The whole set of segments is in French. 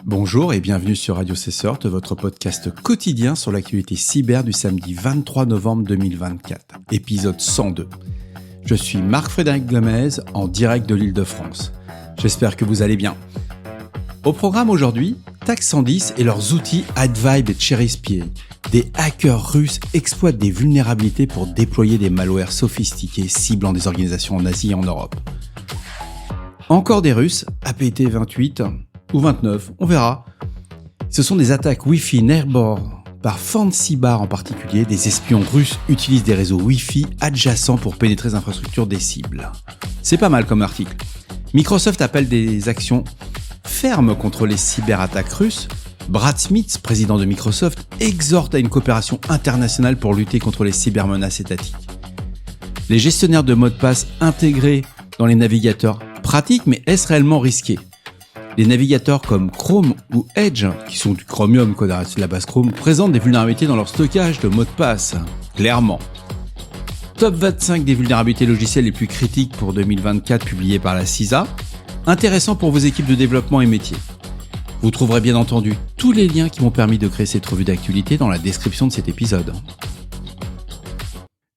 Bonjour et bienvenue sur Radio Cessort, votre podcast quotidien sur l'actualité cyber du samedi 23 novembre 2024, épisode 102. Je suis Marc-Frédéric Gomez, en direct de l'Île-de-France. J'espère que vous allez bien. Au programme aujourd'hui, TAC 110 et leurs outils AdVibe et CheriSpy. Des hackers russes exploitent des vulnérabilités pour déployer des malwares sophistiqués ciblant des organisations en Asie et en Europe. Encore des Russes, APT 28 ou 29, on verra. Ce sont des attaques Wi-Fi airborne par FancyBar en particulier. Des espions russes utilisent des réseaux Wi-Fi adjacents pour pénétrer les infrastructures des cibles. C'est pas mal comme article. Microsoft appelle des actions fermes contre les cyberattaques russes. Brad Smith, président de Microsoft, exhorte à une coopération internationale pour lutter contre les cybermenaces étatiques. Les gestionnaires de mots de passe intégrés dans les navigateurs pratiques, mais est-ce réellement risqué ? Les navigateurs comme Chrome ou Edge, qui sont du Chromium, la base Chrome, présentent des vulnérabilités dans leur stockage de mots de passe. Clairement. Top 25 des vulnérabilités logicielles les plus critiques pour 2024 publiées par la CISA. Intéressant pour vos équipes de développement et métiers. Vous trouverez bien entendu tous les liens qui m'ont permis de créer cette revue d'actualité dans la description de cet épisode.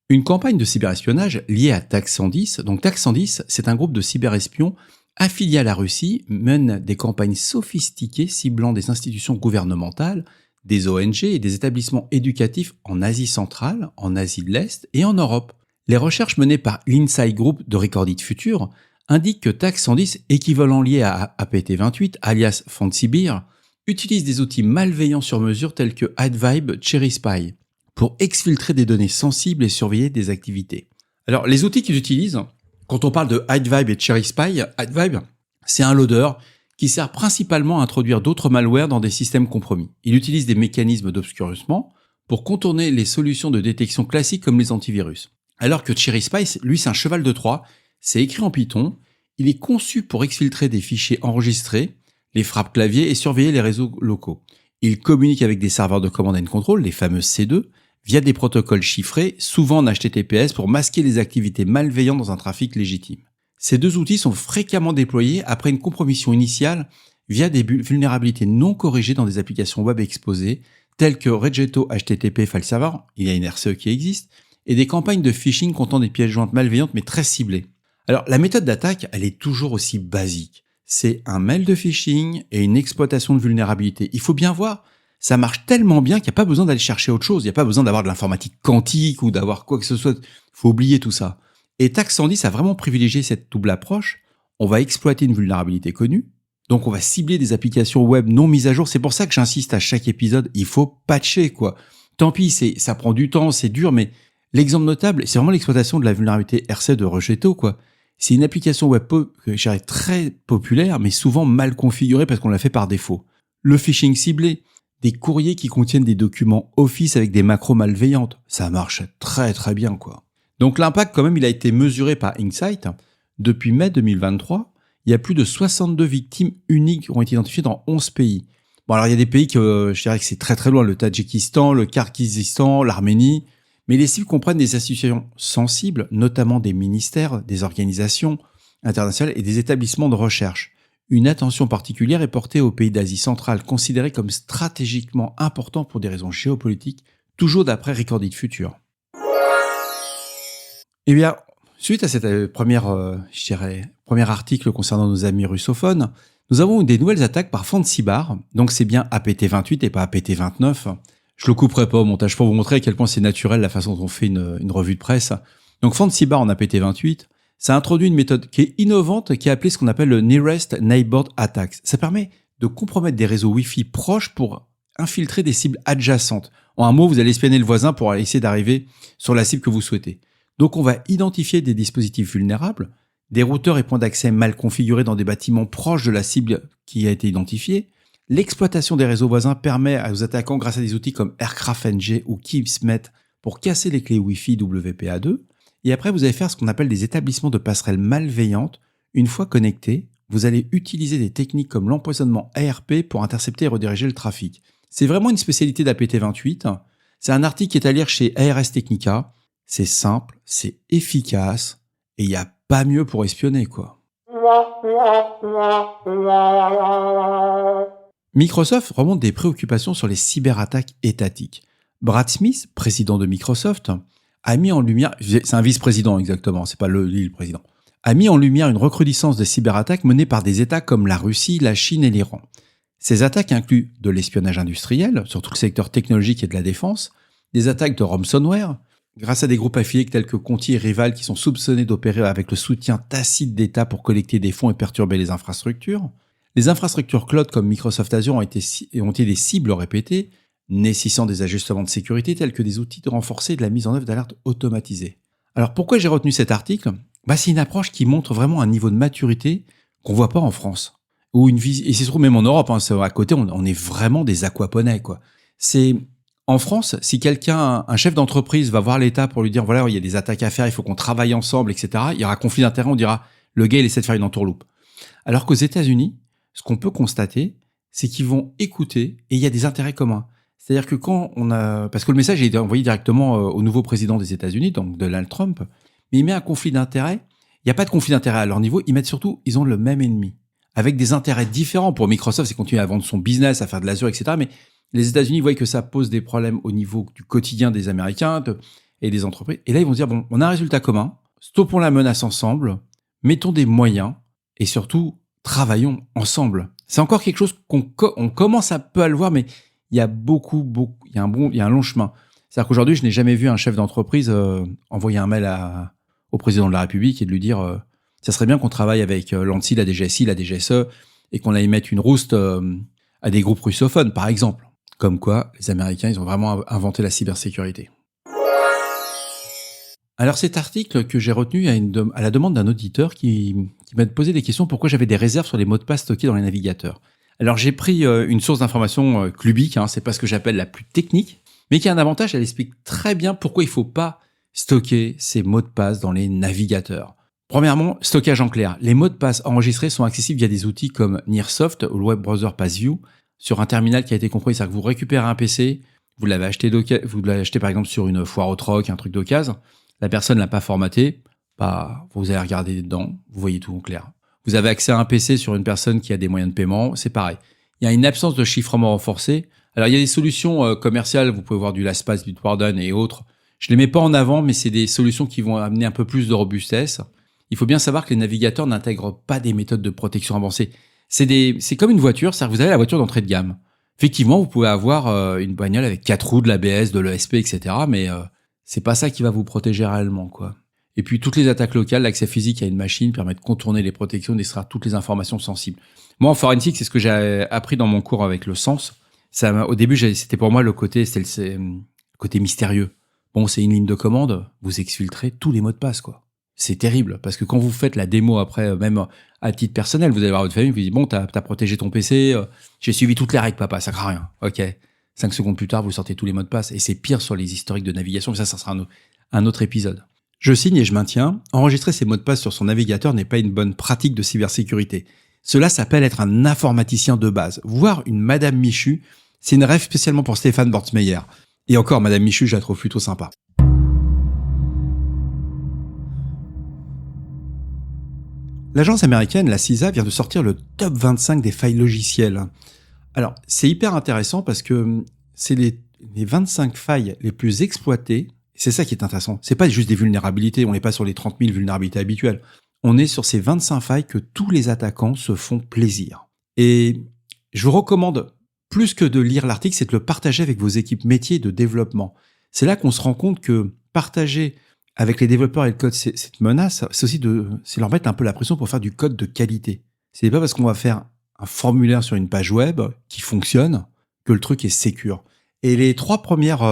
Une campagne de cyberespionnage liée à TAC 110. Donc TAC 110, c'est un groupe de cyberespions affiliés à la Russie, mène des campagnes sophistiquées ciblant des institutions gouvernementales, des ONG et des établissements éducatifs en Asie centrale, en Asie de l'Est et en Europe. Les recherches menées par l'Insight Group de Recorded Future indiquent que TAC 110, équivalent lié à APT 28, alias FancyBar, utilise des outils malveillants sur mesure tels que AdVibe, CheriSpy, pour exfiltrer des données sensibles et surveiller des activités. Alors, les outils qu'ils utilisent, quand on parle de AdVibe et CheriSpy, AdVibe, c'est un loader qui sert principalement à introduire d'autres malwares dans des systèmes compromis. Il utilise des mécanismes d'obscurcissement pour contourner les solutions de détection classiques comme les antivirus. Alors que CheriSpy, lui, c'est un cheval de Troie, c'est écrit en Python, il est conçu pour exfiltrer des fichiers enregistrés, les frappes clavier et surveiller les réseaux locaux. Il communique avec des serveurs de command and control, les fameux C2, via des protocoles chiffrés, souvent en HTTPS, pour masquer les activités malveillantes dans un trafic légitime. Ces deux outils sont fréquemment déployés après une compromission initiale via des vulnérabilités non corrigées dans des applications web exposées, telles que Regetto HTTP File Server, il y a une RCE qui existe, et des campagnes de phishing comptant des pièces jointes malveillantes mais très ciblées. Alors, la méthode d'attaque, elle est toujours aussi basique. C'est un mail de phishing et une exploitation de vulnérabilité. Il faut bien voir, ça marche tellement bien qu'il n'y a pas besoin d'aller chercher autre chose. Il n'y a pas besoin d'avoir de l'informatique quantique ou d'avoir quoi que ce soit. Il faut oublier tout ça. Et TAC 110 a vraiment privilégié cette double approche. On va exploiter une vulnérabilité connue. Donc, on va cibler des applications web non mises à jour. C'est pour ça que j'insiste à chaque épisode. Il faut patcher, quoi. Tant pis, ça prend du temps, c'est dur, mais l'exemple notable, c'est vraiment l'exploitation de la vulnérabilité RC de Regetto, quoi. C'est une application web très populaire, mais souvent mal configurée parce qu'on l'a fait par défaut. Le phishing ciblé, des courriers qui contiennent des documents Office avec des macros malveillantes, ça marche très très bien, quoi. Donc l'impact, quand même, il a été mesuré par Insight. Depuis mai 2023, il y a plus de 62 victimes uniques qui ont été identifiées dans 11 pays. Bon, alors il y a des pays que je dirais que c'est très très loin, le Tadjikistan, le Kirghizistan, l'Arménie. Mais les cibles comprennent des institutions sensibles, notamment des ministères, des organisations internationales et des établissements de recherche. Une attention particulière est portée aux pays d'Asie centrale, considérés comme stratégiquement importants pour des raisons géopolitiques, toujours d'après Recorded Future. Eh bien, suite à cette premier article concernant nos amis russophones, nous avons eu des nouvelles attaques par FancyBar, donc c'est bien APT 28 et pas APT 29. Je le couperai pas au montage pour vous montrer à quel point c'est naturel la façon dont on fait une revue de presse. Donc FancyBar en APT 28, ça introduit une méthode qui est innovante, qui est appelée ce qu'on appelle le Nearest Neighbor Attacks. Ça permet de compromettre des réseaux Wi-Fi proches pour infiltrer des cibles adjacentes. En un mot, vous allez espionner le voisin pour essayer d'arriver sur la cible que vous souhaitez. Donc on va identifier des dispositifs vulnérables, des routeurs et points d'accès mal configurés dans des bâtiments proches de la cible qui a été identifiée. L'exploitation des réseaux voisins permet aux attaquants, grâce à des outils comme AircraftNG ou Keepsmet, pour casser les clés Wi-Fi WPA2. Et après, vous allez faire ce qu'on appelle des établissements de passerelles malveillantes. Une fois connectés, vous allez utiliser des techniques comme l'empoisonnement ARP pour intercepter et rediriger le trafic. C'est vraiment une spécialité d'APT28. C'est un article qui est à lire chez ARS Technica. C'est simple, c'est efficace, et il n'y a pas mieux pour espionner, quoi. Microsoft remonte des préoccupations sur les cyberattaques étatiques. Brad Smith, président de Microsoft, a mis en lumière, c'est un vice-président exactement, c'est pas lui le président, a mis en lumière une recrudescence des cyberattaques menées par des États comme la Russie, la Chine et l'Iran. Ces attaques incluent de l'espionnage industriel, sur tout le secteur technologique et de la défense, des attaques de ransomware, grâce à des groupes affiliés tels que Conti et Rival qui sont soupçonnés d'opérer avec le soutien tacite d'États pour collecter des fonds et perturber les infrastructures. Les infrastructures cloud comme Microsoft Azure ont été des cibles répétées, nécessitant des ajustements de sécurité tels que des outils de renforcer de la mise en œuvre d'alertes automatisées. Alors pourquoi j'ai retenu cet article ? C'est une approche qui montre vraiment un niveau de maturité qu'on voit pas en France. Et c'est surtout même en Europe, à côté, on est vraiment des aquaponais, quoi. En France, si un chef d'entreprise va voir l'État pour lui dire, voilà, il y a des attaques à faire, il faut qu'on travaille ensemble, etc., il y aura conflit d'intérêts, on dira, le gars, il essaie de faire une entourloupe. Alors qu'aux États-Unis, ce qu'on peut constater, c'est qu'ils vont écouter et il y a des intérêts communs. C'est-à-dire que parce que le message a été envoyé directement au nouveau président des États-Unis, donc Donald Trump, mais il met un conflit d'intérêts. Il n'y a pas de conflit d'intérêts à leur niveau, ils ont le même ennemi. Avec des intérêts différents. Pour Microsoft, c'est continuer à vendre son business, à faire de l'Azure, etc., mais les États-Unis voient que ça pose des problèmes au niveau du quotidien des Américains et des entreprises. Et là, ils vont se dire, bon, on a un résultat commun, stoppons la menace ensemble, mettons des moyens et surtout, travaillons ensemble. C'est encore quelque chose on commence un peu à le voir, mais il y a il y a un long chemin. C'est-à-dire qu'aujourd'hui, je n'ai jamais vu un chef d'entreprise envoyer un mail au président de la République et de lui dire ça serait bien qu'on travaille avec l'ANSSI, la DGSI, la DGSE et qu'on aille mettre une rouste à des groupes russophones, par exemple. Comme quoi, les Américains, ils ont vraiment inventé la cybersécurité. Alors cet article que j'ai retenu à la demande d'un auditeur qui m'a posé des questions pourquoi j'avais des réserves sur les mots de passe stockés dans les navigateurs. Alors j'ai pris une source d'information clubique, c'est pas ce que j'appelle la plus technique, mais qui a un avantage, elle explique très bien pourquoi il faut pas stocker ces mots de passe dans les navigateurs. Premièrement, stockage en clair. Les mots de passe enregistrés sont accessibles via des outils comme Nearsoft ou le web browser Passview sur un terminal qui a été compris. C'est-à-dire que vous récupérez un PC, vous l'avez acheté par exemple sur une foire au troc, un truc d'occasion. La personne l'a pas formaté, vous allez regarder dedans, vous voyez tout en clair. Vous avez accès à un PC sur une personne qui a des moyens de paiement, c'est pareil. Il y a une absence de chiffrement renforcé. Alors il y a des solutions commerciales, vous pouvez voir du LastPass, du Bitwarden et autres. Je les mets pas en avant, mais c'est des solutions qui vont amener un peu plus de robustesse. Il faut bien savoir que les navigateurs n'intègrent pas des méthodes de protection avancées. C'est comme une voiture, c'est-à-dire que vous avez la voiture d'entrée de gamme. Effectivement, vous pouvez avoir une bagnole avec 4 roues, de l'ABS, de l'ESP, etc. Mais c'est pas ça qui va vous protéger réellement, quoi. Et puis toutes les attaques locales, l'accès physique à une machine permet de contourner les protections, d'extraire toutes les informations sensibles. Moi, en forensique, c'est ce que j'ai appris dans mon cours avec le sens. Au début, c'était pour moi le côté mystérieux. Bon, c'est une ligne de commande, vous exfiltrez tous les mots de passe, quoi. C'est terrible, parce que quand vous faites la démo après, même à titre personnel, vous allez voir votre famille, vous dites, bon, t'as protégé ton PC, j'ai suivi toutes les règles, papa, ça craint rien. Ok. 5 secondes plus tard, vous sortez tous les mots de passe, et c'est pire sur les historiques de navigation, mais ça sera un autre épisode. Je signe et je maintiens, enregistrer ces mots de passe sur son navigateur n'est pas une bonne pratique de cybersécurité. Cela s'appelle être un informaticien de base. Voir une Madame Michu, c'est une rêve spécialement pour Stéphane Bortsmeyer. Et encore, Madame Michu, je la trouve plutôt sympa. L'agence américaine, la CISA, vient de sortir le top 25 des failles logicielles. Alors, c'est hyper intéressant parce que c'est les 25 failles les plus exploitées. C'est ça qui est intéressant. C'est pas juste des vulnérabilités. On n'est pas sur les 30 000 vulnérabilités habituelles. On est sur ces 25 failles que tous les attaquants se font plaisir. Et je vous recommande, plus que de lire l'article, c'est de le partager avec vos équipes métiers de développement. C'est là qu'on se rend compte que partager avec les développeurs et le code cette menace, c'est leur mettre un peu la pression pour faire du code de qualité. C'est pas parce qu'on va faire un formulaire sur une page web qui fonctionne que le truc est sécure. Et les 3 premières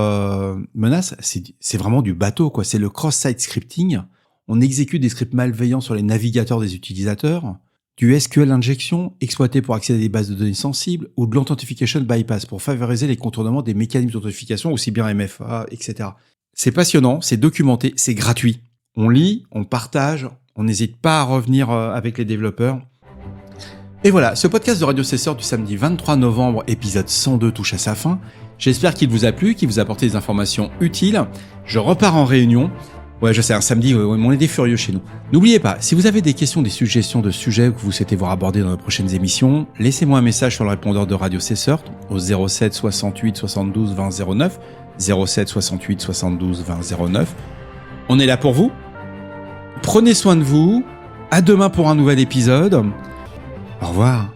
menaces, c'est vraiment du bateau, quoi. C'est le cross-site scripting. On exécute des scripts malveillants sur les navigateurs des utilisateurs, du SQL injection exploité pour accéder à des bases de données sensibles, ou de l'authentification bypass pour favoriser les contournements des mécanismes d'authentification, aussi bien MFA, etc. C'est passionnant, c'est documenté, c'est gratuit. On lit, on partage, on n'hésite pas à revenir avec les développeurs. Et voilà, ce podcast de Radio Cesseur du samedi 23 novembre, épisode 102, touche à sa fin. J'espère qu'il vous a plu, qu'il vous a apporté des informations utiles. Je repars en réunion. Ouais, je sais, un samedi, on est des furieux chez nous. N'oubliez pas, si vous avez des questions, des suggestions de sujets que vous souhaitez voir abordés dans nos prochaines émissions, laissez-moi un message sur le répondeur de Radio Cesseur au 07 68 72 20 09, 07 68 72 20 09. On est là pour vous. Prenez soin de vous. À demain pour un nouvel épisode. Au revoir.